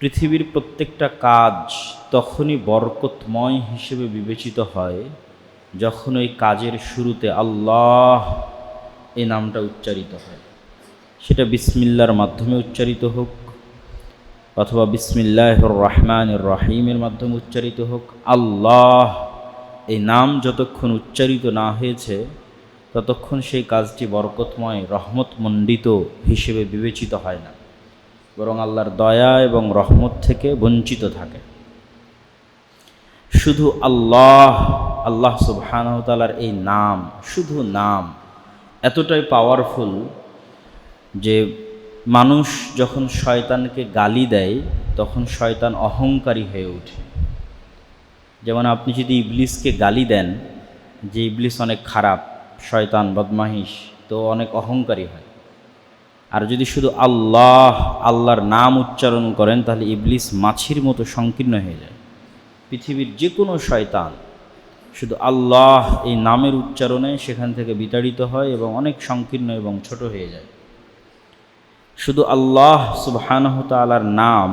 পৃথিবীর প্রত্যেকটা কাজ তখনই বরকতময় হিসেবে বিবেচিত হয় যখন ওই কাজের শুরুতে আল্লাহ এই নামটা উচ্চারিত হয়। সেটা বিসমিল্লার মাধ্যমে উচ্চারিত হোক অথবা বিসমিল্লাহির রহমানির রহিমের মাধ্যমে উচ্চারিত হোক। আল্লাহ এই নাম যতক্ষণ উচ্চারিত না হয়েছে ততক্ষণ সেই কাজটি বরকতময় রহমতমণ্ডিত হিসেবে বিবেচিত হয় না, বরং আল্লাহর দয়া এবং রহমত থেকে বঞ্চিত থাকে। শুধু আল্লাহ সুবহানাহু ওয়া তাআলার এই নাম, শুধু নাম এতটাই পাওয়ারফুল যে মানুষ যখন শয়তানকে গালি দেয় তখন শয়তান অহংকারী হয়ে ওঠে। যেমন আপনি যদি ইবলিসকে গালি দেন যে ইবলিস অনেক খারাপ, শয়তান, বদমাহিশ, তো অনেক অহংকারী হয়। আর যদি শুধু আল্লাহর নাম উচ্চারণ করেন তাহলে ইবলিস মাছির মতো সংকীর্ণ হয়ে যায়। পৃথিবীর যে কোনো শয়তান শুধু আল্লাহ এই নামের উচ্চারণে সেখান থেকে বিতাড়িত হয় এবং অনেক সংকীর্ণ এবং ছোট হয়ে যায়। শুধু আল্লাহ সুবহানাহু ওয়া তাআলার নাম,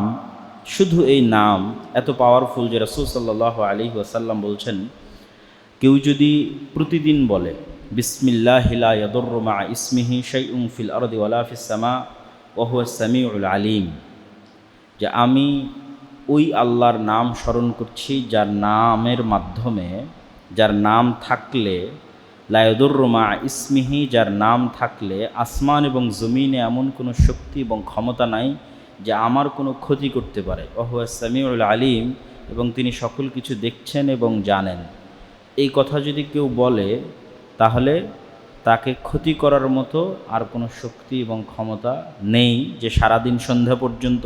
শুধু এই নাম এত পাওয়ারফুল যে রাসূল সাল্লাল্লাহু আলাইহি ওয়াসাল্লাম বলছেন, কেউ যদি প্রতিদিন বলে বিসমিল্লাহি লা ইয়াদুররু মা ইসমিহি শাইউন ফিল আরদি ওয়ালা ফিস সামা ওয়া হুয়াস সামিউল আলিম, যে আমি ওই আল্লাহর নাম স্মরণ করছি যার নামের মাধ্যমে, যার নাম থাকলে, লা ইয়াদুররু মা ইসমিহি, যার নাম থাকলে আসমান এবং জমিনে এমন কোনো শক্তি এবং ক্ষমতা নাই যে আমার কোনো ক্ষতি করতে পারে। ওয়া হুয়াস সামিউল আলিম, এবং তিনি সকল কিছু দেখছেন এবং জানেন। এই কথা যদি কেউ বলে তাহলে তাকে ক্ষতি করার মতো আর কোনো শক্তি এবং ক্ষমতা নেই, যে সারাদিন সন্ধ্যা পর্যন্ত,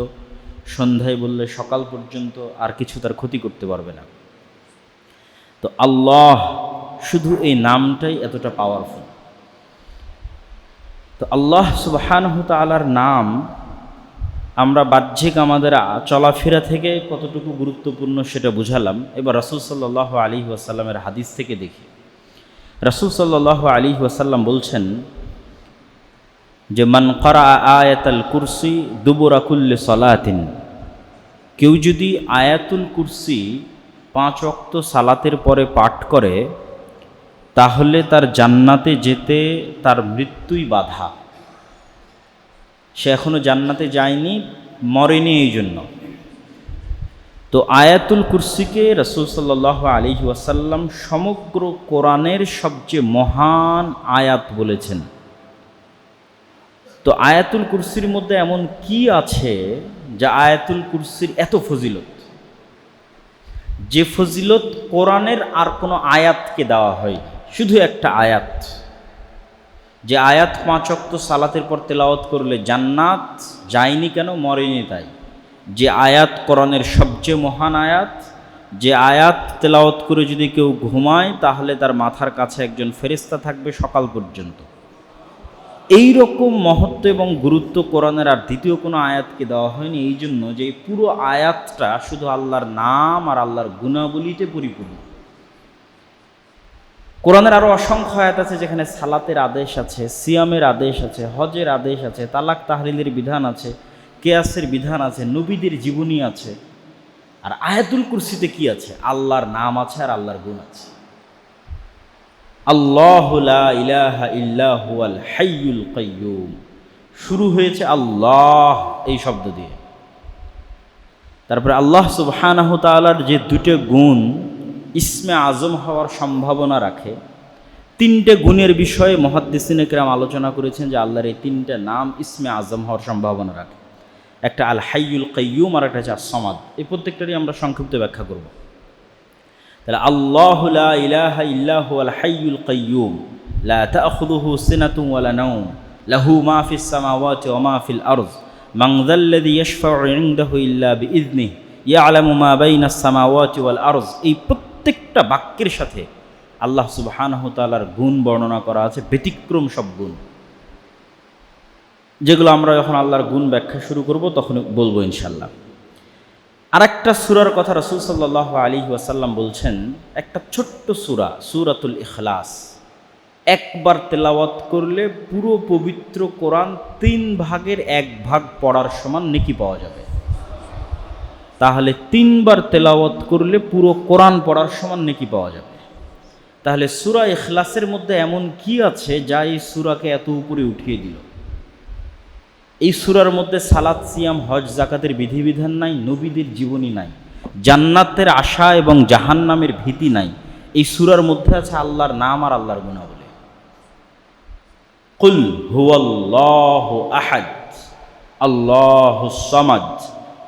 সন্ধ্যায় বললে সকাল পর্যন্ত আর কিছু তার ক্ষতি করতে পারবে না। তো আল্লাহ, শুধু এই নামটাই এতটা পাওয়ারফুল। তো আল্লাহ সুবহানাহু ওয়া তাআলার নাম আমরা বাহ্যিক আমাদের চলাফেরা থেকে কতটুকু গুরুত্বপূর্ণ সেটা বুঝালাম। এবার রাসূল সাল্লাল্লাহু আলাইহি ওয়াসাল্লামের হাদিস থেকে দেখি। রাসূল সাল্লাল্লাহু আলাইহি ওয়াসাল্লাম বলছেন যে মান ক্বারা আয়াতাল কুরসি দুবুরা কুল্লি সালাতিন, কেউ যদি আয়াতুল কুরসি 5 ওয়াক্ত সালাতের পরে পাঠ করে তাহলে তার জান্নাতে যেতে তার মৃত্যুই বাধা। সে এখনো জান্নাতে যায়নি, মরেনি এই জন্য। তো আয়াতুল কুরসিকে রাসূল সাল্লাল্লাহু আলাইহি ওয়াসাল্লাম সমগ্র কোরআনের সবচেয়ে মহান আয়াত বলেছেন। তো আয়াতুল কুরসির মধ্যে এমন কি আছে যা আয়াতুল কুরসির এত ফজিলত, যে ফজিলত কোরআনের আর কোনো আয়াতকে দেওয়া হয়? শুধু একটা আয়াত, যে আয়াত 5 ওয়াক্ত সালাতের পর তেলাওয়াত করলে জান্নাত যায়নি কেন? মরেনি তাই। যে আয়াত কোরআনের সবচেয়ে মহান আয়াত, যে আয়াত তেলাওয়াত করে যদি কেউ ঘুমায় তাহলে তার মাথার কাছে একজন ফেরেশতা থাকবে সকাল পর্যন্ত। এই রকম মহত্ব এবং গুরুত্ব কোরআনের আর দ্বিতীয় কোনো আয়াতকে দেওয়া হয়নি, এই জন্য যে এই পুরো আয়াতটা শুধু আল্লাহর নাম আর আল্লাহর গুণাবলীতে পরিপূর্ণ। কোরআনের আরও অসংখ্য আয়াত আছে যেখানে সালাতের আদেশ আছে, সিয়ামের আদেশ আছে, হজের আদেশ আছে, তালাক তাহলিলের বিধান আছে, কিয়াসের বিধান আছে, নবীদের জীবনী আছে। আর আয়াতুল কুরসিতে কি আছে? আল্লাহর নাম আছে আর আল্লাহর গুণ আছে। আল্লাহু লা ইলাহা ইল্লা হুয়াল হাইয়ুল কাইয়্যুম, শুরু হয়েছে আল্লাহ এই শব্দ দিয়ে। তারপরে আল্লাহ সুবহানাহু ওয়া তাআলার যে দুটো গুণ ইসমে আজম হওয়ার সম্ভাবনা রাখে, 3টে গুণের বিষয়ে মুহাদ্দিসিনে কেরাম আলোচনা করেছেন যে আল্লাহর এই 3টে নাম ইসমে আজম হওয়ার সম্ভাবনা রাখে। একটা আল হাইয়ুল কাইয়্যুম আর একটা হচ্ছে আস-সামাদ। এই প্রত্যেকটারই আমরা সংক্ষিপ্ত ব্যাখ্যা করব। তাহলে আল্লাহু লা ইলাহা ইল্লা হুয়াল হাইয়ুল কাইয়্যুম লা তা'খুযুহু সিনাতুন ওয়ালা নাওম লাহু মা ফিস সামাওয়াতি ওয়া মা ফিল আরদ মান যাল্লাযী ইয়াশফা'ু ইনদাহু ইল্লা বিইذনিহি ইয়া'লামু মা বাইনাস সামাওয়াতি ওয়াল আরদ। এই প্রত্যেকটা বাক্যের সাথে আল্লাহ সুবহানাহু ওয়া তাআলার গুণ বর্ণনা করা আছে, ব্যতিক্রম সব গুণ, যেগুলো আমরা যখন আল্লাহর গুণ ব্যাখ্যা শুরু করব তখন বলবো ইনশাআল্লাহ। আরেকটা সূরার কথা রাসূল সাল্লাল্লাহু আলাইহি ওয়াসাল্লাম বলছেন, একটা ছোট্ট সূরা, সূরাতুল ইখলাস, একবার তেলাওয়াত করলে পুরো পবিত্র কোরআন 3 ভাগের 1 ভাগ পড়ার সমান নেকি পাওয়া যাবে। তাহলে 3 বার তেলাওয়াত করলে পুরো কোরআন পড়ার সমান নেকি পাওয়া যাবে। তাহলে সূরা ইখলাসের মধ্যে এমন কি আছে যা এই সূরাকে এত উপরে উঠিয়ে দিল? এই সূরার মধ্যে সালাত, সিয়াম, হজ, যাকাতের বিধিবিধান নাই, নবীদের জীবনী নাই, জান্নাতের আশা এবং জাহান্নামের ভীতি নাই। এই সূরার মধ্যে আছে আল্লাহর নাম আর আল্লাহর গুণাবলী। কুল হুয়াল্লাহু আহাদ আল্লাহুস সামাদ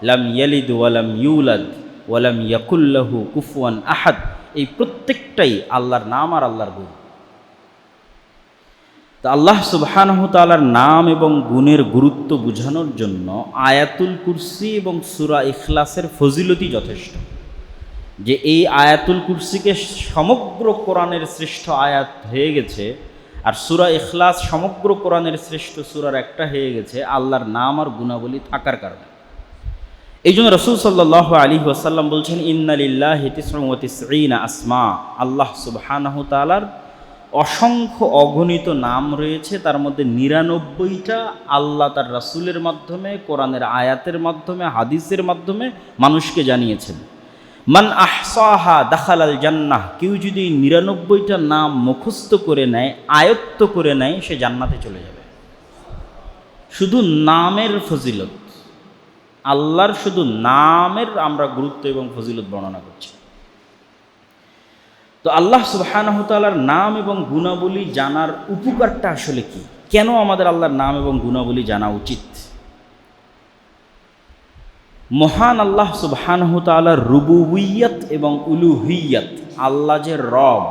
লাম ইয়ালিদ ওয়া লাম ইউলাদ ওয়া লাম ইয়াকুল লাহু কুফুয়ান আহাদ। এই প্রত্যেকটাই আল্লাহর নাম আর আল্লাহর গুণ। তা আল্লাহ সুবহানাহু তাআলার নাম এবং গুণের গুরুত্ব বোঝানোর জন্য আয়াতুল কুরসি এবং সূরা ইখলাসের ফজিলতই যথেষ্ট। যে এই আয়াতুল কুরসিকে সমগ্র কোরআনের শ্রেষ্ঠ আয়াত হয়ে গেছে, আর সূরা ইখলাস সমগ্র কোরআনের শ্রেষ্ঠ সূরার একটা হয়ে গেছে আল্লাহর নাম আর গুণাবলী থাকার কারণে। এই জন্য রাসূল সাল্লাল্লাহু আলাইহি ওয়াসাল্লাম বলছেন, ইন্না লিল্লাহি 99 আসমা। আল্লাহ সুবহানাহু তাআলার অসংখ্য অগণিত নাম রয়েছে, তার মধ্যে 99টা আল্লাহ তার রাসূলের মাধ্যমে, কোরআনের আয়াতের মাধ্যমে, হাদিসের মাধ্যমে মানুষকে জানিয়েছেন। মান আহসাহা দাখালাল জান্নাহ। কেউ যদি 99টা নাম মুখস্থ করে নেয়, আয়ত্ত করে নেয়, সে জান্নাতে চলে যাবে। শুধু নামের ফজিলত, আল্লাহর শুধু নামের আমরা গুরুত্ব এবং ফজিলত বর্ণনা করছি। তো আল্লাহ সুবহানাহু তাআলার নাম এবং গুণাবলী জানার উপকারটা আসলে কি? কেন আমাদের আল্লাহর নাম এবং গুণাবলী জানা উচিত? মহান আল্লাহ সুবহানাহু তাআলার রুবুবিয়্যাত এবং উলুহিয়্যাত, আল্লাহ যে রব,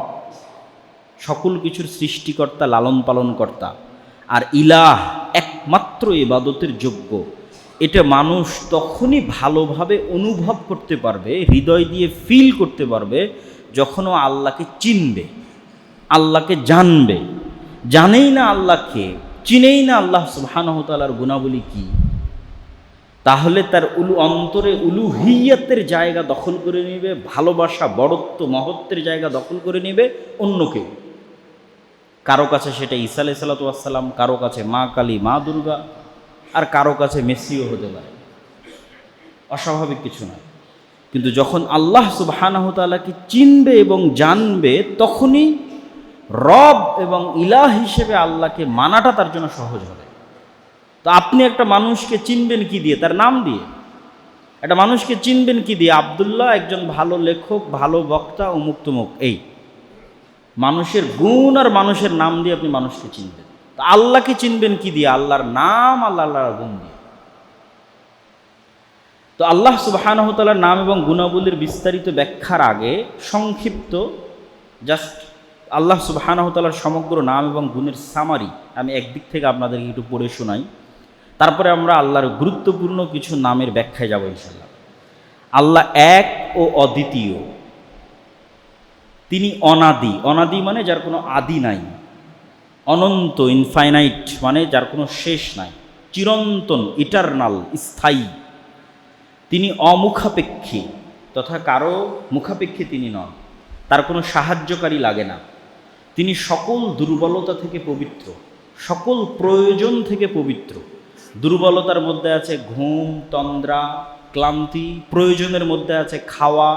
সকল কিছুর সৃষ্টিকর্তা, লালন পালনকর্তা, আর ইলাহ, একমাত্র ইবাদতের যোগ্য, এটা মানুষ তখনই ভালোভাবে অনুভব করতে পারবে, হৃদয় দিয়ে ফিল করতে পারবে, যখন ও আল্লাহকে চিনবে, আল্লাহকে জানবে। জানেই না আল্লাহকে, চিনেই না আল্লাহ সুবহানাহু তাআলার গুণাবলী কি, তাহলে তার অন্তরে উলুহিয়্যাতের জায়গা দখল করে নেবে, ভালোবাসা, বড়ত্ব, মহত্বের জায়গা দখল করে নেবে অন্য কেউ। কারো কাছে সেটা ঈসা আলাইহিস সালাতু ওয়াস সালাম, কারো কাছে মা কালী, মা দুর্গা, আর কারো কাছে মেসিও হতে পারে। অস্বাভাবিক কিছু নয়। কিন্তু যখন আল্লাহ সুবহানাহু তাআলাকে চিনবে এবং জানবে, তখনই রব এবং ইলাহ হিসেবে আল্লাহকে মানাটা তার জন্য সহজ হবে। তো আপনি একটা মানুষকে চিনবেন কি দিয়ে? তার নাম দিয়ে। একটা মানুষকে চিনবেন কি দিয়ে? আব্দুল্লাহ একজন ভালো লেখক, ভালো বক্তা, অমুক তমুক, এই মানুষের গুণ আর মানুষের নাম দিয়ে আপনি মানুষকে চিনবেন। তো আল্লাহকে চিনবেন কি দিয়ে? আল্লাহর নাম, আল্লাহর গুণ দিয়ে। তো আল্লাহ সুবহানাহু তাআলার নাম এবং গুণাবলীর বিস্তারিত ব্যাখ্যার আগে সংক্ষিপ্ত জাস্ট আল্লাহ সুবহানাহু তাআলার সমগ্র নাম এবং গুণের সামারি আমি একদিক থেকে আপনাদেরকে একটু পড়ে শোনাই, তারপরে আমরা আল্লাহর গুরুত্বপূর্ণ কিছু নামের ব্যাখ্যায় যাব ইনশাআল্লাহ। আল্লাহ এক ও অদ্বিতীয়, তিনি অনাদি। অনাদি মানে যার কোনো আদি নাই। অনন্ত, ইনফাইনাইট মানে যার কোনো শেষ নাই। চিরন্তন, ইটারনাল, স্থায়ী। তিনি অমুখাপেক্ষী, তথা কারো মুখাপেক্ষী তিনি নন, তার কোনো সাহায্যকারী লাগে না। তিনি সকল দুর্বলতা থেকে পবিত্র, সকল প্রয়োজন থেকে পবিত্র। দুর্বলতার মধ্যে আছে ঘুম, তন্দ্রা, ক্লান্তি। প্রয়োজনের মধ্যে আছে খাওয়া,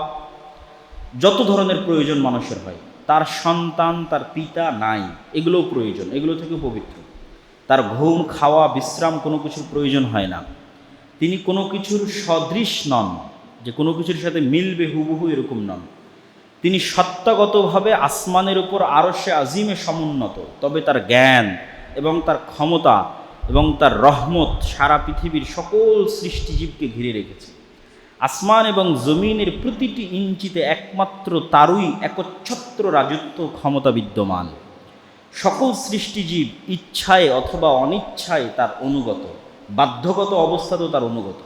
যত ধরনের প্রয়োজন মানুষের হয়। তার সন্তান, তার পিতা নাই, এগুলোও প্রয়োজন, এগুলো থেকেও পবিত্র। তার ঘুম, খাওয়া, বিশ্রাম কোনো কিছুর প্রয়োজন হয় না। তিনি কোনো কিছুর সদৃশ নন, যে কোনো কিছুর সাথে মিলবে হুবহু, এরকম নন। তিনি সত্তাগতভাবে আসমানের উপর আরশে আজিমে সমুন্নত, তবে তার জ্ঞান এবং তার ক্ষমতা এবং তার রহমত সারা পৃথিবীর সকল সৃষ্টিজীবকে ঘিরে রেখেছে। আসমান এবং জমিনের প্রতিটি ইঞ্চিতে একমাত্র তারই একচ্ছত্র রাজত্ব ক্ষমতা বিদ্যমান। সকল সৃষ্টিজীব ইচ্ছায় অথবা অনিচ্ছায় তার অনুগত, বাধ্যগত অবস্থাতেও তার অনুগত।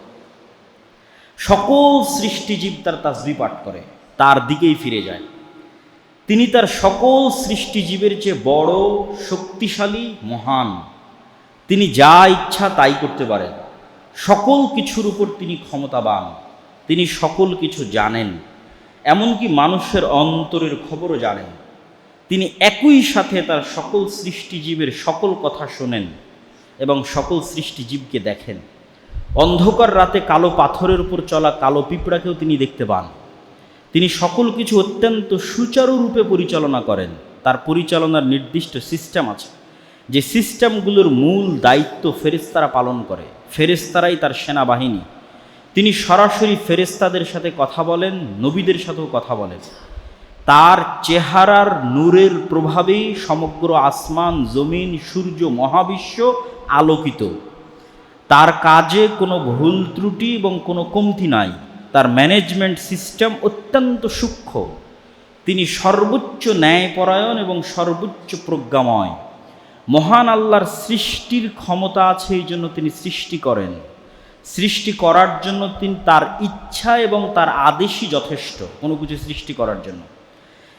সকল সৃষ্টিজীব তার তাসবিহ পাঠ করে, তার দিকেই ফিরে যায়। তিনি তার সকল সৃষ্টিজীবের চেয়ে বড়, শক্তিশালী, মহান। তিনি যা ইচ্ছা তাই করতে পারেন। সকল কিছুর উপর তিনি ক্ষমতাবান। তিনি সকল কিছু জানেন, এমনকি মানুষের অন্তরের খবরও জানেন। তিনি একই সাথে তার সকল সৃষ্টিজীবের সকল কথা শোনেন এবং সকল সৃষ্টিজীবকে দেখেন। অন্ধকার রাতে কালো পাথরের উপর চলা কালো পিঁপড়াকেও তিনি দেখতে পান। তিনি সকল কিছু অত্যন্ত সুচারুরূপে পরিচালনা করেন। তার পরিচালনার নির্দিষ্ট সিস্টেম আছে, যে সিস্টেমগুলোর মূল দায়িত্ব ফেরেশতারা পালন করে। ফেরেশতারাই তার সেনাবাহিনী। তিনি সরাসরি ফেরেশতাদের সাথে কথা বলেন, নবীদের সাথেও কথা বলেন। তার চেহারার নূরের প্রভাবেই সমগ্র আসমান, জমিন, সূর্য, মহাবিশ্ব আলোকিত। তার কাজে কোনো ভুল ত্রুটি এবং কোনো কমতি নাই। তার ম্যানেজমেন্ট সিস্টেম অত্যন্ত সূক্ষ্ম। তিনি সর্বোচ্চ ন্যায়পরায়ণ এবং সর্বোচ্চ প্রজ্ঞাময়। মহান আল্লাহর সৃষ্টির ক্ষমতা আছে, এই জন্য তিনি সৃষ্টি করেন। সৃষ্টি করার জন্য তিনি তার ইচ্ছা এবং তার আদেশই যথেষ্ট কোনো কিছু সৃষ্টি করার জন্য।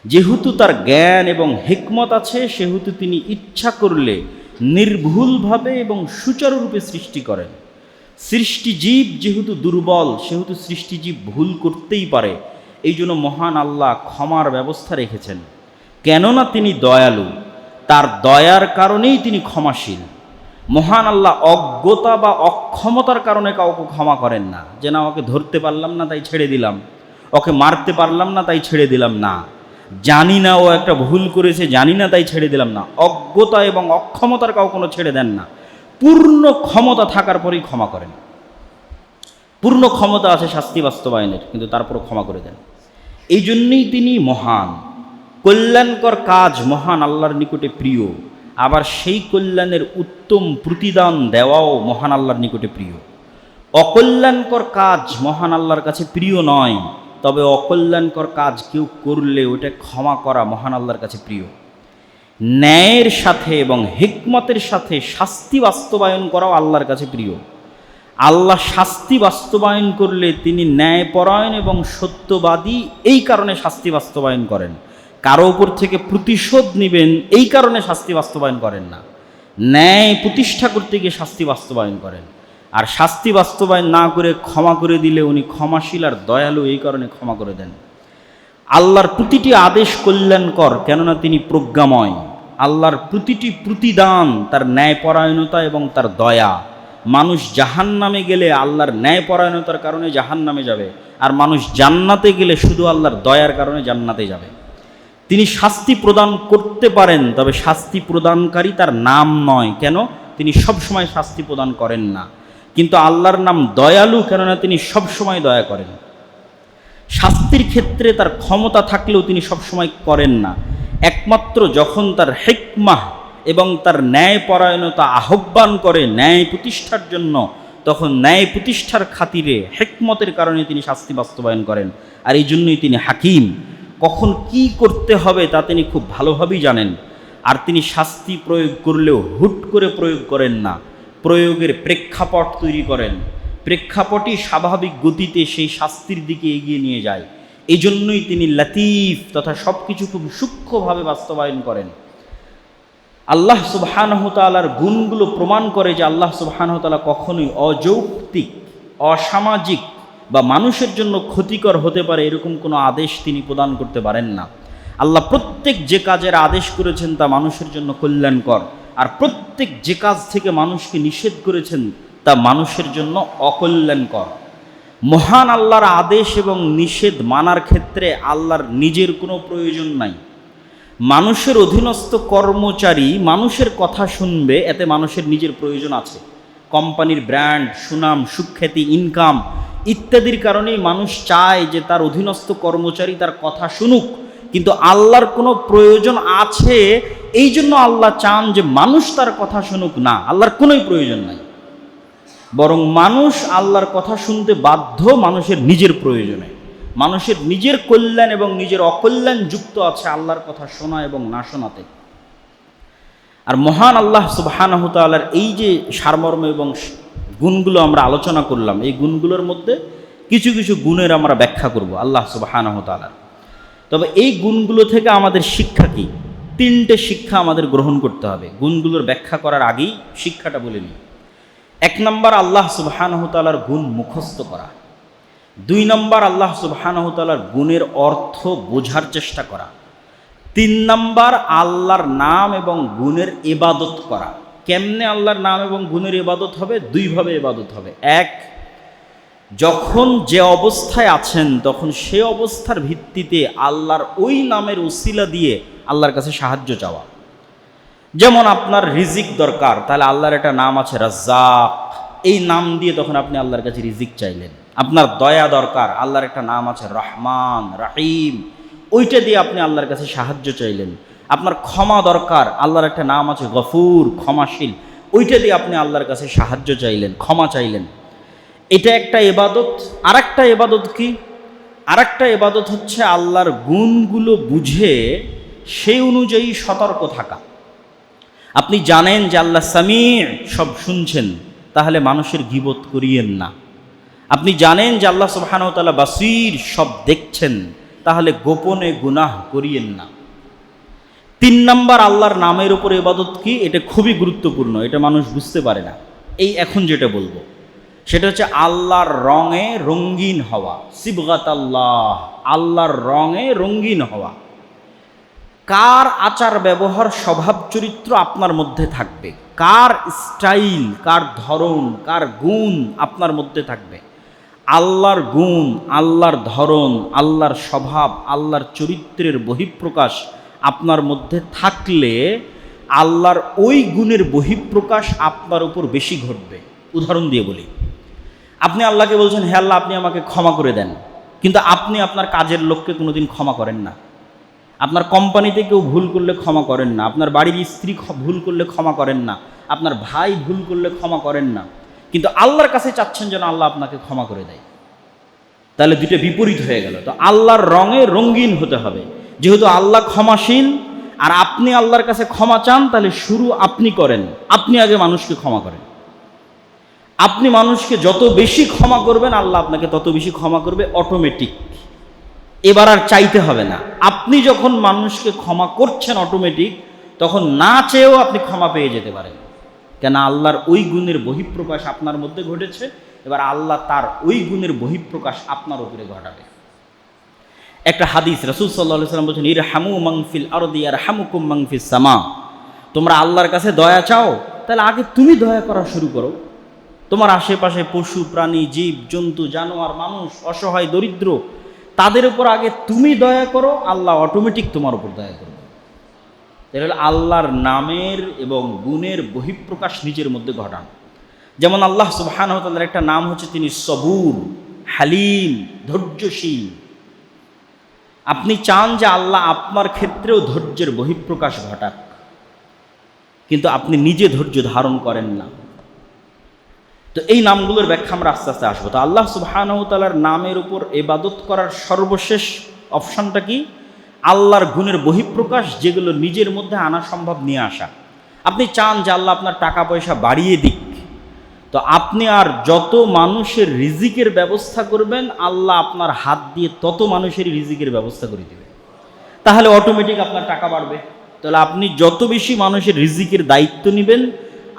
যেহেতু তার জ্ঞান এবং হিকমত আছে, সেহেতু তিনি ইচ্ছা করলে নির্ভুলভাবে এবং সুচারুরূপে সৃষ্টি করেন। সৃষ্টিজীব যেহেতু দুর্বল, সেহেতু সৃষ্টিজীব ভুল করতেই পারে। এই জন্য মহান আল্লাহ ক্ষমার ব্যবস্থা রেখেছেন, কেননা তিনি দয়ালু। তার দয়ার কারণেই তিনি ক্ষমাশীল। মহান আল্লাহ অজ্ঞতা বা অক্ষমতার কারণে কাউকে ক্ষমা করেন না, যে না ওকে ধরতে পারলাম না তাই ছেড়ে দিলাম, ওকে মারতে পারলাম না তাই ছেড়ে দিলাম না, জানি না ও একটা ভুল করেছে জানি না তাই ছেড়ে দিলাম না। অজ্ঞতা এবং অক্ষমতার কাউ কোনো ছেড়ে দেন না। পূর্ণ ক্ষমতা থাকার পরেই ক্ষমা করেন। পূর্ণ ক্ষমতা আছে শাস্তি বাস্তবায়নের, কিন্তু তারপরও ক্ষমা করে দেন। এই জন্যই তিনি মহান। কল্যাণকর কাজ মহান আল্লাহর নিকটে প্রিয়, আবার সেই কল্যাণের উত্তম প্রতিদান দেওয়াও মহান আল্লাহর নিকটে প্রিয়। অকল্যাণকর কাজ মহান আল্লাহর কাছে প্রিয় নয়, তবে অকল্যাণকর কাজ কেউ করলে ওটা ক্ষমা করা মহান আল্লাহর কাছে প্রিয়। ন্যায়ের সাথে এবং হিকমতের সাথে শাস্তি বাস্তবায়ন করাও আল্লাহর কাছে প্রিয়। আল্লাহ শাস্তি বাস্তবায়ন করলে তিনি ন্যায়পরায়ণ এবং সত্যবাদী, এই কারণে শাস্তি বাস্তবায়ন করেন। কারো উপর থেকে প্রতিশোধ নেবেন এই কারণে শাস্তি বাস্তবায়ন করেন না। ন্যায় প্রতিষ্ঠা করতে গিয়ে শাস্তি বাস্তবায়ন করেন। আর শাস্তি বাস্তবায়ন না করে ক্ষমা করে দিলে উনি ক্ষমাশীল আর দয়ালু, এই কারণে ক্ষমা করে দেন। আল্লাহর প্রতিটি আদেশ কল্যাণকর, কেননা তিনি প্রজ্ঞাময়। আল্লাহর প্রতিটি প্রতিদান তার ন্যায়পরায়ণতা এবং তার দয়া। মানুষ জাহান্নামে গেলে আল্লাহর ন্যায়পরায়ণতার কারণে জাহান্নামে যাবে, আর মানুষ জান্নাতে গেলে শুধু আল্লাহর দয়ার কারণে জান্নাতে যাবে। তিনি শাস্তি প্রদান করতে পারেন, তবে শাস্তি প্রদানকারী তার নাম নয়। কেন? তিনি সবসময় শাস্তি প্রদান করেন না। কিন্তু আল্লাহর নাম দয়ালু, কেননা তিনি সবসময় দয়া করেন। শাস্তির ক্ষেত্রে তার ক্ষমতা থাকলেও তিনি সবসময় করেন না। একমাত্র যখন তার হিকমাহ এবং তার ন্যায়পরায়ণতা আহ্বান করে ন্যায় প্রতিষ্ঠার জন্য, তখন ন্যায় প্রতিষ্ঠার খাতিরে হিকমতের কারণে তিনি শাস্তি বাস্তবায়ন করেন। আর এই জন্যই তিনি হাকিম। কখন কি করতে হবে তা তিনি খুব ভালোভাবেই জানেন। আর তিনি শাস্তি প্রয়োগ করলেও হুট করে প্রয়োগ করেন না, প্রয়োগের প্রেক্ষাপট তৈরি করেন। প্রেক্ষাপটই স্বাভাবিক গতিতে সেই শাস্তির দিকে এগিয়ে নিয়ে যায়। এই জন্যই তিনি লতিফ তথা সব কিছু খুব সূক্ষ্মভাবে বাস্তবায়ন করেন। আল্লাহ সুবহানাহু তাআলার গুণগুলো প্রমাণ করে যে আল্লাহ সুবহানাহু তাআলা কখনোই অযৌক্তিক, অসামাজিক বা মানুষের জন্য ক্ষতিকর হতে পারে এরকম কোনো আদেশ তিনি প্রদান করতে পারেন না। আল্লাহ প্রত্যেক যে কাজের আদেশ করেছেন তা মানুষের জন্য কল্যাণকর, আর প্রত্যেক যে কাজ থেকে মানুষকে নিষেধ করেছেন তা মানুষের জন্য অকল্যাণকর। মহান আল্লাহর আদেশ এবং নিষেধ মানার ক্ষেত্রে আল্লাহর নিজের কোনো প্রয়োজন নাই। মানুষের অধীনস্থ কর্মচারী মানুষের কথা শুনবে, এতে মানুষের নিজের প্রয়োজন আছে। কোম্পানির ব্র্যান্ড, সুনাম, সুখ্যাতি, ইনকাম ইত্যাদির কারণেই মানুষ চায় যে তার অধীনস্থ কর্মচারী তার কথা শুনুক। কিন্তু আল্লাহর কোনো প্রয়োজন আছে, এই জন্য আল্লাহ চান যে মানুষ তার কথা শুনুক না, আল্লাহর কোনোই প্রয়োজন নাই। বরং মানুষ আল্লাহর কথা শুনতে বাধ্য মানুষের নিজের প্রয়োজনে। মানুষের নিজের কল্যাণ এবং নিজের অকল্যাণ যুক্ত আছে আল্লাহর কথা শোনা এবং না শোনাতে। আর মহান আল্লাহ সুবহানাহু তাআলার এই যে সারমর্ম এবং গুণগুলো আমরা আলোচনা করলাম, এই গুণগুলোর মধ্যে কিছু কিছু গুণের আমরা ব্যাখ্যা করব আল্লাহ সুবহানাহু তাআলার। তবে এই গুণগুলো থেকে আমাদের শিক্ষা কি? তিনটে শিক্ষা আমাদের গ্রহণ করতে হবে। গুণগুলোর ব্যাখ্যা করার আগেই শিক্ষাটা বলে নিই। 1 নম্বর, আল্লাহ সুবহানাহু তাআলার গুণ মুখস্থ করা। 2 নম্বর, আল্লাহ সুবহানাহু তাআলার গুণের অর্থ বোঝার চেষ্টা করা। 3 নম্বর, আল্লাহর নাম এবং গুণের ইবাদত করা। কেমনে আল্লাহর নাম এবং গুণের ইবাদত হবে? দুইভাবে ইবাদত হবে। এক, যখন যে অবস্থায় আছেন তখন সে অবস্থার ভিত্তিতে আল্লাহর ওই নামের উসিলা দিয়ে আল্লাহর কাছে সাহায্য চাওয়া। যেমন আপনার রিজিক দরকার, তাহলে আল্লাহর একটা নাম আছে রাজ্জাক, এই নাম দিয়ে তখন আপনি আল্লাহর কাছে রিজিক চাইলেন। আপনার দয়া দরকার, আল্লাহর একটা নাম আছে রহমান রাহিম, ওইটা দিয়ে আপনি আল্লাহর কাছে সাহায্য চাইলেন। আপনার ক্ষমা দরকার, আল্লাহর একটা নাম আছে গফুর, ক্ষমাশীল, ওইটা দিয়ে আপনি আল্লাহর কাছে সাহায্য চাইলেন, ক্ষমা চাইলেন। এটা একটা ইবাদত। আর একটা ইবাদত কি? আর একটা ইবাদত হচ্ছে আল্লাহর গুণগুলো বুঝে সেই অনুযায়ী সতর্ক থাকা। আপনি জানেন যে আল্লাহ সামিዕ, সব শুনছেন, তাহলে মানুষের গীবত করিয়েন না। আপনি জানেন যে আল্লাহ সুবহানাহু ওয়া তাআলা বাসীর, সব দেখছেন, তাহলে গোপনে গুনাহ করিয়েন না। 3 নাম্বার আল্লাহর নামের উপর ইবাদত কি? এটা খুবই গুরুত্বপূর্ণ, এটা মানুষ বুঝতে পারে না। এই এখন যেটা বলবো সেটা হচ্ছে আল্লাহর রঙে রঙিন হওয়া, সিবগাতাল্লাহ, আল্লাহর রঙে রঙিন হওয়া। কার আচার ব্যবহার স্বভাব চরিত্র আপনার মধ্যে থাকবে, কার স্টাইল, কার ধরন, কার গুণ আপনার মধ্যে থাকবে। আল্লাহর গুণ, আল্লাহর ধরন, আল্লাহর স্বভাব, আল্লাহর চরিত্রের বহিঃপ্রকাশ আপনার মধ্যে থাকলে আল্লাহর ওই গুণের বহিঃপ্রকাশ আপনার উপর বেশি ঘটবে। উদাহরণ দিয়ে বলি, আপনি আল্লাহকে বলছেন, হে আল্লাহ আপনি আমাকে ক্ষমা করে দেন, কিন্তু আপনি আপনার কাজের লোককে কোনোদিন ক্ষমা করেন না। আপনার কোম্পানিতে কেউ ভুল করলে ক্ষমা করেন না, আপনার বাড়ির স্ত্রী ভুল করলে ক্ষমা করেন না, আপনার ভাই ভুল করলে ক্ষমা করেন না, কিন্তু আল্লাহর কাছে চাচ্ছেন যেন আল্লাহ আপনাকে ক্ষমা করে দেয়। তাহলে দুটো বিপরীত হয়ে গেল। তো আল্লাহর রঙে রঙিন হতে হবে। যেহেতু আল্লাহ ক্ষমাশীল আর আপনি আল্লাহর কাছে ক্ষমা চান, তাহলে শুরু আপনি করেন, আপনি আগে মানুষকে ক্ষমা করেন। আপনি মানুষকে যত বেশি ক্ষমা করবেন, আল্লাহ আপনাকে তত বেশি ক্ষমা করবে, অটোমেটিক। এবার আর চাইতে হবে না। আপনি যখন মানুষকে ক্ষমা করছেন অটোমেটিক, তখন না চেয়েও আপনি ক্ষমা পেয়ে যেতে পারেন। কেন? আল্লাহর ওই গুণের বহিঃপ্রকাশ আপনার মধ্যে ঘটেছে, এবার আল্লাহ তার ওই গুণের বহিঃপ্রকাশ আপনার উপরে ঘটাবে। একটা হাদিস, রাসূল সাল্লাল্লাহু আলাইহি ওয়াসাল্লাম বলেছেন, ইরহামু মান ফিল আরদি ইয়ারহামুকুম মান ফিস সামা। তোমরা আল্লাহর কাছে দয়া চাও, তাহলে আগে তুমি দয়া করা শুরু করো। তোমার আশেপাশে পশু প্রাণী, জীব জন্তু, জানোয়ার, মানুষ, অসহায়, দরিদ্র, তাদের উপর আগে তুমি দয়া করো, আল্লাহ অটোমেটিক তোমার উপর দয়া করবে। তাহলে আল্লাহর নামের এবং গুণের বহিঃপ্রকাশ নিজের মধ্যে ঘটান। যেমন আল্লাহ সুবহানাহু ওয়া তাআলার একটা নাম হচ্ছে তিনি সবুর, হালিম, ধৈর্যশীল। আপনি চান যে আল্লাহ আপনার ক্ষেত্রেও ধৈর্যের বহিঃপ্রকাশ ঘটাক, কিন্তু আপনি নিজে ধৈর্য ধারণ করেন না। তো এই নামগুলোর ব্যাখ্যা আমরা আস্তে আস্তে আসবো। তো আল্লাহ সুবহানাহু ওয়া তাআলার নামের উপর ইবাদত করার সর্বশেষ অপশনটা কি? আল্লাহর গুণের বহিঃপ্রকাশ, যেগুলো নিজের মধ্যে আনা সম্ভব নিয়ে আসা। আপনি চান যে আল্লাহ আপনার টাকা পয়সা বাড়িয়ে দিক, তো আপনি আর যত মানুষের রিজিকের ব্যবস্থা করবেন, আল্লাহ আপনার হাত দিয়ে তত মানুষের রিজিকের ব্যবস্থা করে দেবে। তাহলে অটোমেটিক আপনার টাকা বাড়বে। তাহলে আপনি যত বেশি মানুষের রিজিকের দায়িত্ব নেবেন,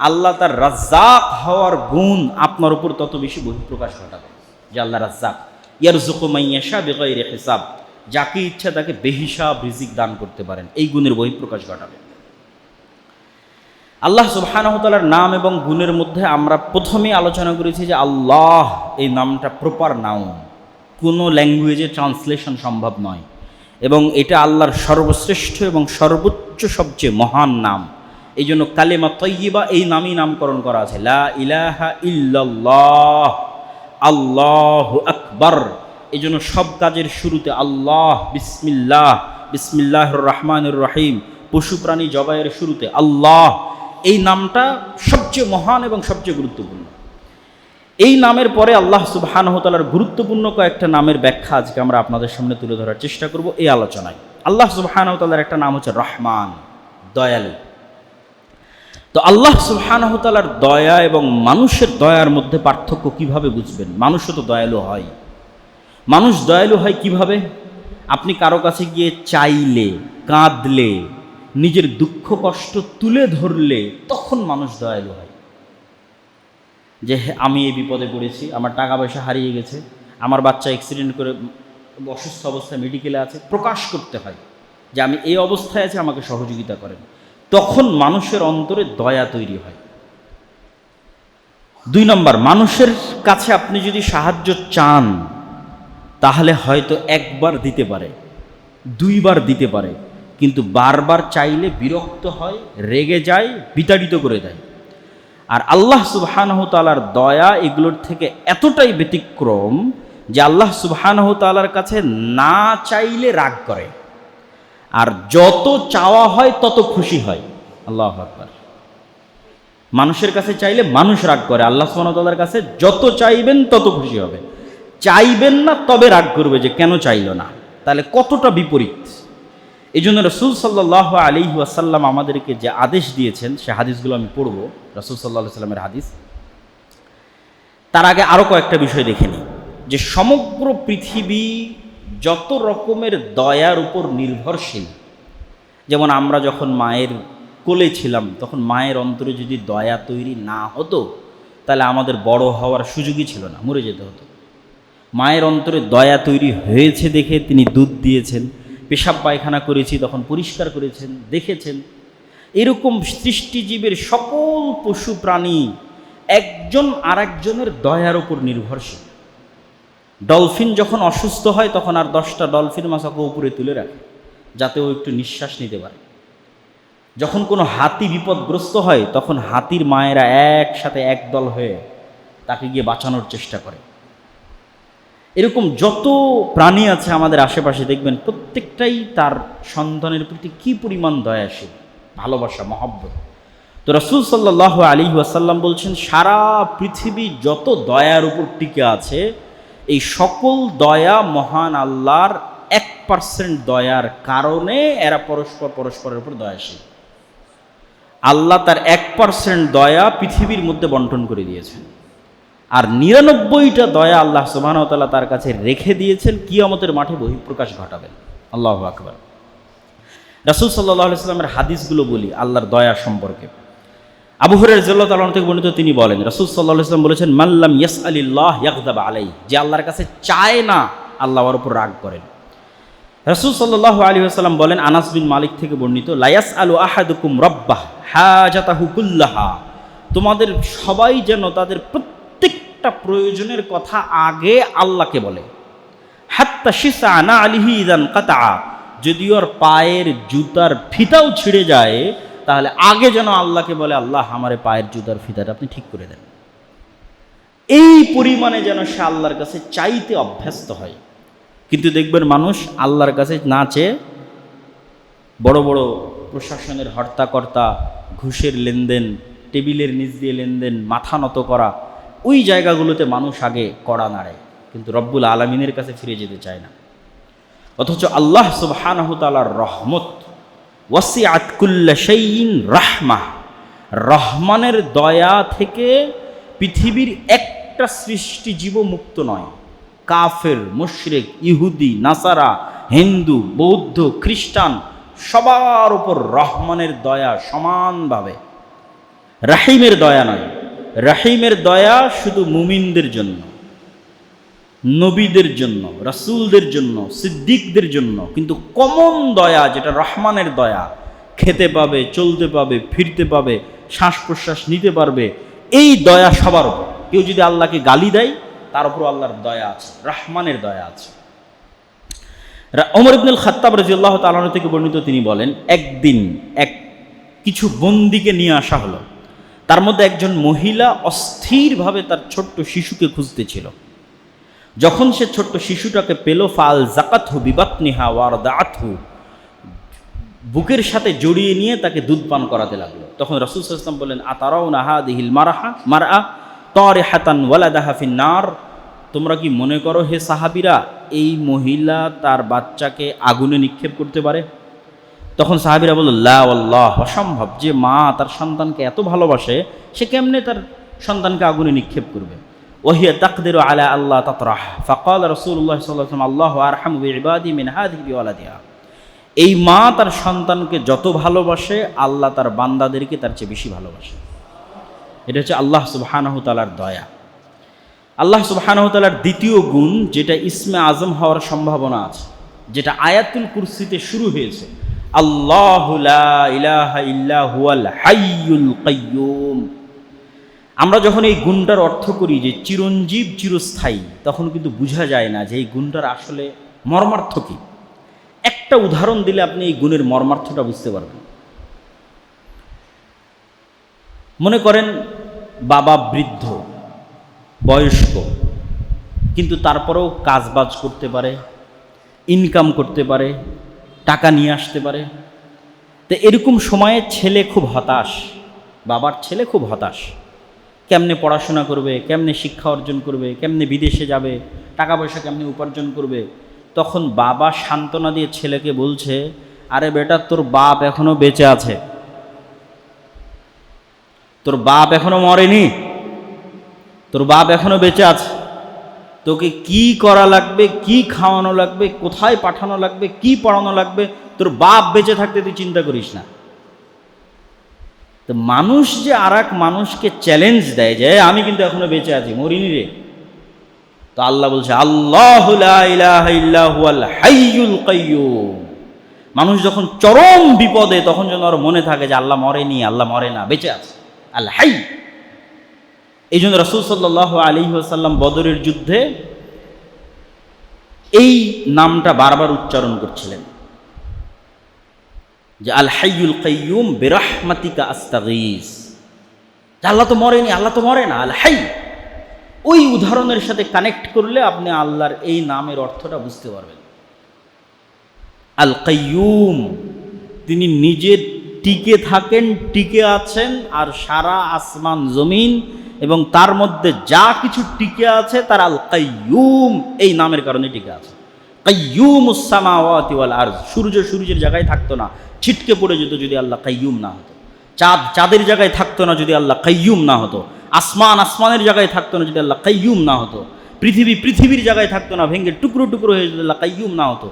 আল্লাহ তার রাজ্জাক হওয়ার গুণ আপনার উপর তত বেশি বহিঃপ্রকাশ ঘটাবে। যে আল্লাহ রাজ্জাক, ইয়ারযুকু মান ইয়াশা বিগাইরি হিসাব, যাকে ইচ্ছা তাকে বেহিসাব রিজিক দান করতে পারেন, এই গুণের বহিঃপ্রকাশ ঘটাবে। আল্লাহ সুবহানাহু ওয়া তাআলার নাম এবং গুণের মধ্যে আমরা প্রথমেই আলোচনা করেছি যে আল্লাহ এই নামটা প্রপার নাউন, কোনো ল্যাঙ্গুয়েজে ট্রান্সলেশন সম্ভব নয়, এবং এটা আল্লাহর সর্বশ্রেষ্ঠ এবং সর্বোচ্চ সবচেয়ে মহান নাম। এই জন্য কালেমা তয়্যিবা এই নামই নামকরণ করা আছে, লা ইলাহা ইল্লাল্লাহ, আল্লাহু আকবার। এই জন্য সব কাজের শুরুতে আল্লাহ, বিসমিল্লাহ, বিসমিল্লাহির রহমানির রহিম। পশু প্রাণী জবাইয়ের শুরুতে আল্লাহ, এই নামটা সবচেয়ে মহান এবং সবচেয়ে গুরুত্বপূর্ণ। এই নামের পরে আল্লাহ সুবহানাহু ওয়া তাআলার গুরুত্বপূর্ণ কয়েকটা নামের ব্যাখ্যা আজকে আমরা আপনাদের সামনে তুলে ধরার চেষ্টা করব এই আলোচনায়। আল্লাহ সুবহানাহু ওয়া তাআলার একটা নাম হচ্ছে রহমান, দয়ালু। তো আল্লাহ সুবহানাহু ওয়া তাআলার দয়া এবং মানুষের দয়ার মধ্যে পার্থক্য কিভাবে বুঝবেন? মানুষও তো দয়ালু হয়। মানুষ দয়ালু হয় কিভাবে? আপনি কারো কাছে গিয়ে চাইলে, কাঁদলে, নিজের দুঃখ কষ্ট তুলে ধরলে, তখন মানুষ দয়ালু হয়। যে আমি এই বিপদে পড়েছি, আমার টাকা পয়সা হারিয়ে গেছে, আমার বাচ্চা অ্যাক্সিডেন্ট করে অসুস্থ অবস্থায় মেডিকেলে আছে, প্রকাশ করতে হয় যে আমি এই অবস্থায় আছি, আমাকে সহযোগিতা করেন। তখন মানুষের অন্তরে দয়া তৈরি হয়। 2 নম্বর, মানুষের কাছে আপনি যদি সাহায্য চান তাহলে হয়তো একবার দিতে পারে, 2 বার দিতে পারে, কিন্তু বারবার চাইলে বিরক্ত হয়, রেগে যায়, বিতাড়িত করে দেয়। আর আল্লাহ সুবহানাহু তাআলার দয়া এগুলোর থেকে এতটাই ব্যতিক্রম যে আল্লাহ সুবহানাহু তাআলার কাছে না চাইলে রাগ করে, আর যত চাওয়া হয় তত খুশি হয়। আল্লাহু আকবার। মানুষের কাছে চাইলে মানুষ রাগ করে, আল্লাহ সুবহানাহু তাআলার কাছে যত চাইবেন তত খুশি হবে। চাইবেন না তবে রাগ করবে যে কেন চাইল না। তাহলে কতটা বিপরীত। এই জন্য রাসূল সাল্লাল্লাহু আলাইহি ওয়াসাল্লাম আমাদেরকে যে আদেশ দিয়েছেন, সে হাদিসগুলো আমি পড়ব, রাসূল সাল্লাল্লাহু আলাইহি ওয়াসাল্লামের হাদিস। তার আগে আরও কয়েকটা বিষয় দেখে নিই, যে সমগ্র পৃথিবী যত রকমের দয়ার উপর নির্ভরশীল। যেমন আমরা যখন মায়ের কোলে ছিলাম, তখন মায়ের অন্তরে যদি দয়া তৈরি না হতো তাহলে আমাদের বড় হওয়ার সুযোগই ছিল না, মরে যেতে হতো। মায়ের অন্তরে দয়া তৈরি হয়েছে দেখে তিনি দুধ দিয়েছেন, পেশাব পায়খানা করেছি তখন পরিষ্কার করেছেন, দেখেছেন। এরকম সৃষ্টিজীবের সকল পশু প্রাণী একজন আরেকজনের দয়ার উপর নির্ভরশীল। ডলফিন যখন অসুস্থ হয় তখন আর 10টা ডলফিন মাছকে উপরে তুলে রাখে যাতে ও একটু নিঃশ্বাস নিতে পারে। যখন কোনো হাতি বিপদগ্রস্ত হয় তখন হাতির মায়েরা একসাথে একদল হয়ে তাকে গিয়ে বাঁচানোর চেষ্টা করে। এরকম যত প্রাণী আছে আমাদের আশেপাশে, দেখবেন প্রত্যেকটাই তার সন্তানের প্রতি কী পরিমাণ দয়াশীল, ভালোবাসা, মহব্বত। তো রাসূল সাল্লাল্লাহু আলাইহি ওয়াসাল্লাম বলছেন, সারা পৃথিবী যত দয়ার উপর টিকে আছে, এই সকল দয়া মহান আল্লাহর 1% দয়ার কারণে এরা পরস্পরের উপর দয়াশীল। আল্লাহ তার 1% দয়া পৃথিবীর মধ্যে বন্টন করে দিয়েছেন, আর 99টা দয়া আল্লাহ সুবহানাহু ওয়া তাআলা তার কাছে রেখে দিয়েছেন, কিয়ামতের মাঠে বহিঃপ্রকাশ ঘটাবেন। আল্লাহু আকবার। রাসূল সাল্লাল্লাহু আলাইহি ওয়াসাল্লামের হাদিসগুলো বলি আল্লাহর দয়া সম্পর্কে। আবু হুরায়রা রাদিয়াল্লাহু তাআলা থেকে বর্ণিত, তিনি বলেন, রাসূল সাল্লাল্লাহু আলাইহি ওয়াসাল্লাম বলেছেন, মান লাম ইয়াসআলিল্লাহ ইয়াগযাব আলাইহি, যে আল্লাহর কাছে চায় না আল্লাহ ওর উপর রাগ করেন। রাসূল সাল্লাল্লাহু আলাইহি ওয়াসাল্লাম বলেন, আনাস বিন মালিক থেকে বর্ণিত, লা ইয়াসআলু আহাদুকুম রাব্বাহ হাজাতাহু কুল্লাহা, তোমাদের সবাই যেন তাদের প্রত্যেকটা প্রয়োজনের কথা আগে আল্লাহকে বলে। হাত্তা শিসা না আলিহি ইযান কাতা, যদি ওর পায়ের জুতার ফিতাও ছিঁড়ে যায় তাহলে আগে যেন আল্লাহকে বলে, আল্লাহ আমার পায়ের জুতার ফিতাটা আপনি ঠিক করে দেন। এই পরিমাণে যেন সে আল্লাহর কাছে চাইতে অভ্যস্ত হয়। কিন্তু দেখবেন মানুষ আল্লাহর কাছে না চেয়ে বড় বড় প্রশাসনের হর্তাকর্তা, ঘুষের লেনদেন, টেবিলের নিচ দিয়ে লেনদেন, মাথা নত করা, ওই জায়গাগুলোতে মানুষ আগে কড়া নাড়ে, কিন্তু রব্বুল আলামিনের কাছে ফিরে যেতে চায় না। অথচ আল্লাহ সুবহানাহু তাআলার রহমত, ওয়াসিআত কুল্লা শাইইন রাহমাহ, রহমানের দয়া থেকে পৃথিবীর একটা সৃষ্টিজীব মুক্ত নয়। কাফের, মুশরিক, ইহুদি, নাসারা, হিন্দু, বৌদ্ধ, খ্রিস্টান, সবার উপর রহমানের দয়া সমানভাবে। রাহিমের দয়া নয়, রাহিমের দয়া শুধু মুমিনদের জন্য, নবীদের জন্য, রাসূলদের জন্য, সিদ্দিকদের জন্য। কিন্তু কমন দয়া যেটা রহমানের দয়া, খেতে পাবে, চলতে পাবে, ফিরতে পাবে, শ্বাস প্রশ্বাস নিতে পারবে, এই দয়া সবার উপর। কেউ যদি আল্লাহকে গালি দেয় তার উপর আল্লাহর দয়া আছে, রহমানের দয়া আছে। ওমর ইবনুল খাত্তাব রাদিয়াল্লাহু তাআলা আনহু থেকে বর্ণিত, তিনি বলেন, একদিন কিছু বন্দীকে নিয়ে আসা হলো। তার মধ্যে একজন মহিলা অস্থিরভাবে তার ছোট্ট শিশুকে খুঁজতেছিল। যখন সে ছোট্ট শিশুটাকে পেল, ফাল জাকাতহু বিবাতনিহা ওয়ারদাআতহু, বুকের সাথে জড়িয়ে নিয়ে তাকে দুধ পান করাতে লাগলো। তখন রাসূল সাল্লাল্লাহু আলাইহি ওয়াসাল্লাম বললেন, আতারাউনা হাদিহিল মারআ তারিহাতান ওয়ালাদাহা ফিন্নার, তোমরা কি মনে করো হে সাহাবীরা, এই মহিলা তার বাচ্চাকে আগুনে নিক্ষেপ করতে পারে? তখন সাহাবীরা বলল, লা ওয়াল্লাহ, অসম্ভব, যে মা তার সন্তানকে এত ভালোবাসে সে কেমনে তার সন্তানকে আগুনে নিক্ষেপ করবে? ওয়াহিয়া তাকদিরু আলা আল্লাহ তাতরাহ, ফাকাল রাসূলুল্লাহ সাল্লাল্লাহু আলাইহি ওয়াসাল্লাম, আল্লাহু আরহামু বিইবাদি মিন হাযিহি বিওয়ালাদিহা, এই মা তার সন্তানকে যত ভালোবাসে আল্লাহ তার বান্দাদেরকে তার চেয়ে বেশি ভালোবাসে। এটা হচ্ছে আল্লাহ সুবহানাহু তাআলার দয়া। আল্লাহ সুবহানাহু তাআলার দ্বিতীয় গুণ, যেটা ইসমে আজম হওয়ার সম্ভাবনা আছে, যেটা আয়াতুল কুরসিতে শুরু হয়েছে, আল্লাহু লা ইলাহা ইল্লা হুয়াল হাইয়ুল কাইয়্যুম। আমরা যখন এই গুণটার অর্থ করি যে চিরঞ্জীব চিরস্থায়ী, তখন কিন্তু বোঝা যায় না যে এই গুণটার আসলে মর্মার্থ কী। একটা উদাহরণ দিলে আপনি এই গুণের মর্মার্থটা বুঝতে পারবেন। মনে করেন বাবা বৃদ্ধ বয়স্ক, কিন্তু তারপরেও কাজবাজ করতে পারে, ইনকাম করতে পারে, টাকা নিয়ে আসতে পারে। তো এরকম সময়ে ছেলে খুব হতাশ, বাবার ছেলে খুব হতাশ। কেমনে পড়াশোনা করবে, কেমনে শিক্ষা অর্জন করবে, কেমনে বিদেশে যাবে, টাকা পয়সা কেমনে উপার্জন করবে। তখন বাবা সান্ত্বনা দিয়ে ছেলেকে বলছে, আরে বেটা, তোর বাপ এখনো বেঁচে আছে, তোর বাপ এখনো মরেনি, তোর বাপ এখনো বেঁচে আছে। তোকে কি করা লাগবে, কি খাওয়ানো লাগবে, কোথায় পাঠানো লাগবে, কি পড়ানো লাগবে, তোর বাপ বেঁচে থাকতে তুই চিন্তা করিস না। তো মানুষ যে আর এক মানুষকে চ্যালেঞ্জ দেয় যে আমি কিন্তু এখনো বেঁচে আছি, মরিনি রে, তো আল্লাহ বলছে আল্লাহু লা ইলাহা ইল্লা হুয়াল হাইয়ুল কাইয়্যুম। মানুষ যখন চরম বিপদে, তখন যেন ওর মনে থাকে যে আল্লাহ মরেনি, আল্লাহ মরে না, বেঁচে আছে, আল হাই। এই জন্য রাসূল সাল্লাল্লাহু আলাইহি ওয়াসাল্লাম বদরের যুদ্ধে এই নামটা বারবার উচ্চারণ করছিলেন যে আল হাইয়ুল কাইয়্যুম বিরহমাতিকা আস্তাগীস। আল্লাহ তো মরেনি, আল্লাহ তো মরে না, আল হাই। ওই উদাহরণের সাথে কানেক্ট করলে আপনি আল্লাহর এই নামের অর্থটা বুঝতে পারবেন। আল কাইয়্যুম, তিনি নিজে টিকে থাকেন, টিকে আছেন, আর সারা আসমান জমিন এবং তার মধ্যে যা কিছু টিকে আছে তার আল কাইয়্যুম এই নামের কারণে টিকে আছে। কাইয়্যুমুস সামাওয়াতি ওয়াল আরজ, সূর্য সূর্যের জায়গায় থাকতো না, ছিটকে পড়ে যেত যদি আল্লাহ কাইয়্যুম না হতো। চাঁদ চাঁদের জায়গায় থাকতো না যদি আল্লাহ কাইয়্যুম না হতো। আসমান আসমানের জায়গায় থাকতো না যদি আল্লাহ কাইয়্যুম না হতো। পৃথিবী পৃথিবীর জায়গায় থাকতো না, ভেঙে টুকরো টুকরো হয়ে যদি আল্লাহ কাইয়্যুম না হতো।